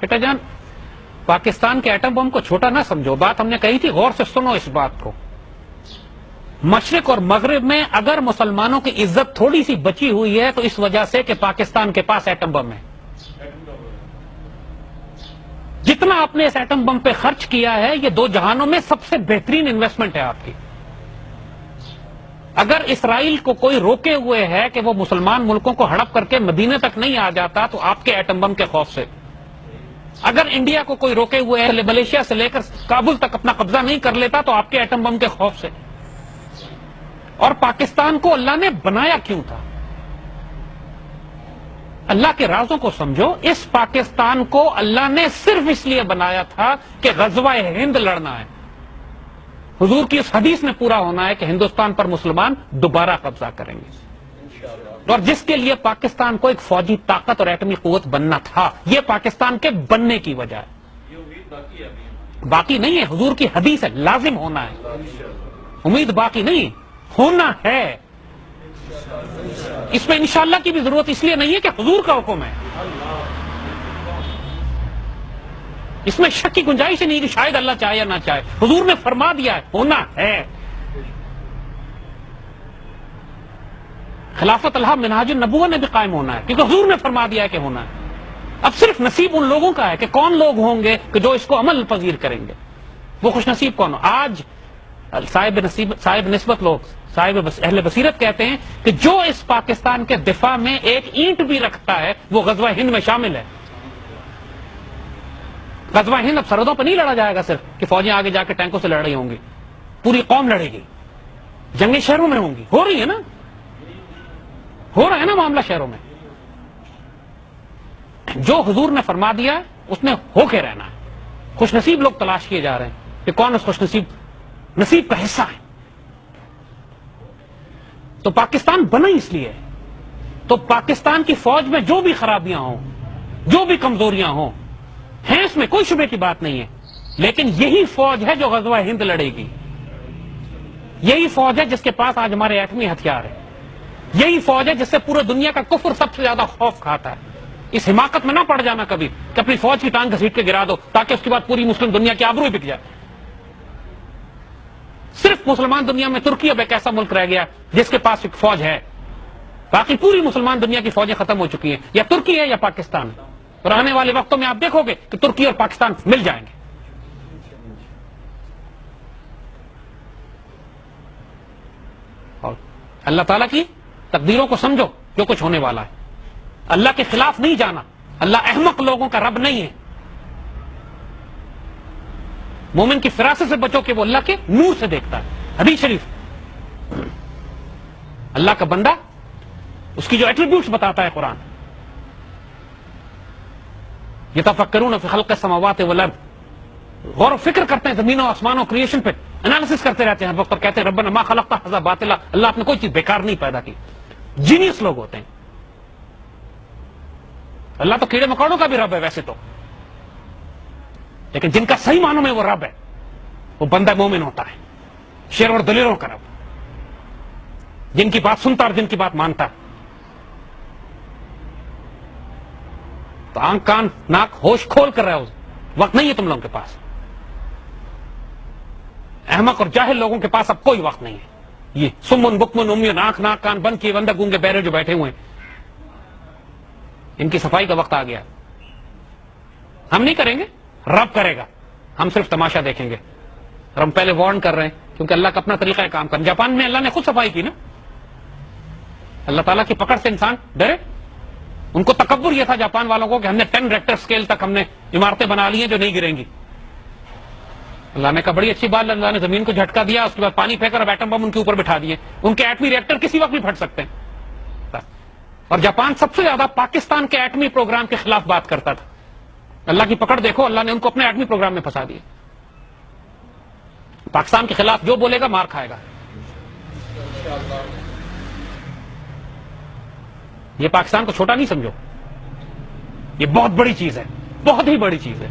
بیٹا جان، پاکستان کے atom bomb کو چھوٹا نہ سمجھو، بات ہم نے کہی تھی، غور سے سنو اس بات کو۔ مشرق اور مغرب میں اگر مسلمانوں کی عزت تھوڑی سی بچی ہوئی ہے تو اس وجہ سے کہ پاکستان کے پاس ایٹم بم ہے۔ جتنا آپ نے اس ایٹم بم پہ خرچ کیا ہے، یہ دو جہانوں میں سب سے بہترین انویسٹمنٹ ہے آپ کی۔ اگر اسرائیل کو کوئی روکے ہوئے ہے کہ وہ مسلمان ملکوں کو ہڑپ کر کے مدینے تک نہیں آ جاتا تو آپ کے ایٹم بم کے خوف سے، اگر انڈیا کو کوئی روکے ہوئے ہے ملیشیا سے لے کر کابل تک اپنا قبضہ نہیں کر لیتا تو آپ کے ایٹم بم کے خوف سے۔ اور پاکستان کو اللہ نے بنایا کیوں تھا؟ اللہ کے رازوں کو سمجھو۔ اس پاکستان کو اللہ نے صرف اس لیے بنایا تھا کہ غزوہ ہند لڑنا ہے۔ حضور کی اس حدیث میں پورا ہونا ہے کہ ہندوستان پر مسلمان دوبارہ قبضہ کریں گے، اور جس کے لیے پاکستان کو ایک فوجی طاقت اور ایٹمی قوت بننا تھا، یہ پاکستان کے بننے کی وجہ ہے، باقی نہیں ہے۔ حضور کی حدیث ہے، لازم ہونا ہے، امید باقی نہیں، ہونا ہے۔ اس میں انشاءاللہ کی بھی ضرورت اس لیے نہیں ہے کہ حضور کا حکم ہے، اس میں شک کی گنجائش نہیں کہ شاید اللہ چاہے یا نہ چاہے، حضور نے فرما دیا ہے، ہونا ہے۔ خلافت الحق منہاج النبوہ نے بھی قائم ہونا ہے کیونکہ حضور نے فرما دیا ہے کہ ہونا ہے۔ اب صرف نصیب ان لوگوں کا ہے کہ کون لوگ ہوں گے کہ جو اس کو عمل پذیر کریں گے، وہ خوش نصیب کون ہو۔ آج صاحب نسبت لوگ، صاحب اہل بصیرت کہتے ہیں کہ جو اس پاکستان کے دفاع میں ایک اینٹ بھی رکھتا ہے وہ غزوہ ہند میں شامل ہے۔ غزوہ ہند اب سرحدوں پہ نہیں لڑا جائے گا صرف کہ فوجیں آگے جا کے ٹینکوں سے لڑ رہی ہوں گی، پوری قوم لڑے گی، جنگیں شہروں میں ہوں گی، ہو رہی ہے نا، ہو رہا ہے نا معاملہ شہروں میں۔ جو حضور نے فرما دیا ہے اس نے ہو کے رہنا ہے۔ خوش نصیب لوگ تلاش کیے جا رہے ہیں کہ کون اس خوش نصیب کا حصہ ہے۔ تو پاکستان بنا اس لیے، تو پاکستان کی فوج میں جو بھی خرابیاں ہوں، جو بھی کمزوریاں ہوں ہیں، اس میں کوئی شبے کی بات نہیں ہے، لیکن یہی فوج ہے جو غزوہ ہند لڑے گی، یہی فوج ہے جس کے پاس آج ہمارے ایٹمی ہتھیار ہے، یہی فوج ہے جس سے پورے دنیا کا کفر سب سے زیادہ خوف کھاتا ہے۔ اس حماقت میں نہ پڑ جانا کبھی کہ اپنی فوج کی ٹانگ گھسیٹ کے گرا دو تاکہ اس کے بعد پوری مسلم دنیا کی آبرو بک جائے۔ صرف مسلمان دنیا میں ترکی اب ایک ایسا ملک رہ گیا جس کے پاس ایک فوج ہے، باقی پوری مسلمان دنیا کی فوجیں ختم ہو چکی ہیں، یا ترکی ہے یا پاکستان، اور آنے والے وقتوں میں آپ دیکھو گے کہ ترکی اور پاکستان مل جائیں گے۔ اور اللہ تعالیٰ کی تقدیروں کو سمجھو، جو کچھ ہونے والا ہے، اللہ کے خلاف نہیں جانا۔ اللہ احمق لوگوں کا رب نہیں ہے۔ مومن کی فراست سے بچو کہ وہ اللہ کے نور سے دیکھتا ہے۔ حدیث شریف، اللہ کا بندہ، اس کی جو ایٹریبیوٹس بتاتا ہے قرآن، یتفکرون فی خلق السماوات والارض، غور و فکر کرتے ہیں زمین و آسمان و کریشن پہ، انالیسس کرتے رہتے ہیں ہر وقت، اور کہتے ہیں ربنا ما خلقت ھذا باطلا، اللہ آپ نے کوئی چیز بیکار نہیں پیدا کی۔ جینیس لوگ ہوتے ہیں۔ اللہ تو کیڑے مکوڑوں کا بھی رب ہے ویسے تو، لیکن جن کا صحیح معنوں میں وہ رب ہے، وہ بندہ مومن ہوتا ہے، شیر اور دلیروں کا رب، جن کی بات سنتا اور جن کی بات مانتا۔ تو آنکھ کان ناک ہوش کھول کر رہے ہو، وقت نہیں ہے تم لوگوں کے پاس۔ احمق اور جاہل لوگوں کے پاس اب کوئی وقت نہیں ہے۔ یہ سمن بکمن امیون، آنکھ ناک کان بند کیے بندہ گونگے بہرے جو بیٹھے ہوئے ہیں، ان کی صفائی کا وقت آ گیا۔ ہم نہیں کریں گے، رب کرے گا، ہم صرف تماشا دیکھیں گے۔ اور ہم پہلے وارن کر رہے ہیں کیونکہ اللہ کا اپنا طریقہ ہے کام کرنا۔ جاپان میں اللہ نے خود صفائی کی نا، اللہ تعالیٰ کی پکڑ سے انسان ڈرے۔ ان کو تکبر یہ تھا جاپان والوں کو کہ ہم نے 10 ریکٹر سکیل تک ہم نے عمارتیں بنا لی ہیں جو نہیں گریں گی۔ اللہ نے کہا بڑی اچھی بات، اللہ نے زمین کو جھٹکا دیا، اس کے بعد پانی پھینک اور ایٹم بم ان کے اوپر بٹھا دیے۔ ان کے ایٹمی ریکٹر کسی وقت بھی پھٹ سکتے ہیں۔ اور جاپان سب سے زیادہ پاکستان کے ایٹمی پروگرام کے خلاف بات کرتا تھا۔ اللہ کی پکڑ دیکھو، اللہ نے ان کو اپنے ایٹمی پروگرام میں پھنسا دیا۔ پاکستان کے خلاف جو بولے گا مار کھائے گا۔ یہ پاکستان کو چھوٹا نہیں سمجھو، یہ بہت بڑی چیز ہے، بہت ہی بڑی چیز ہے۔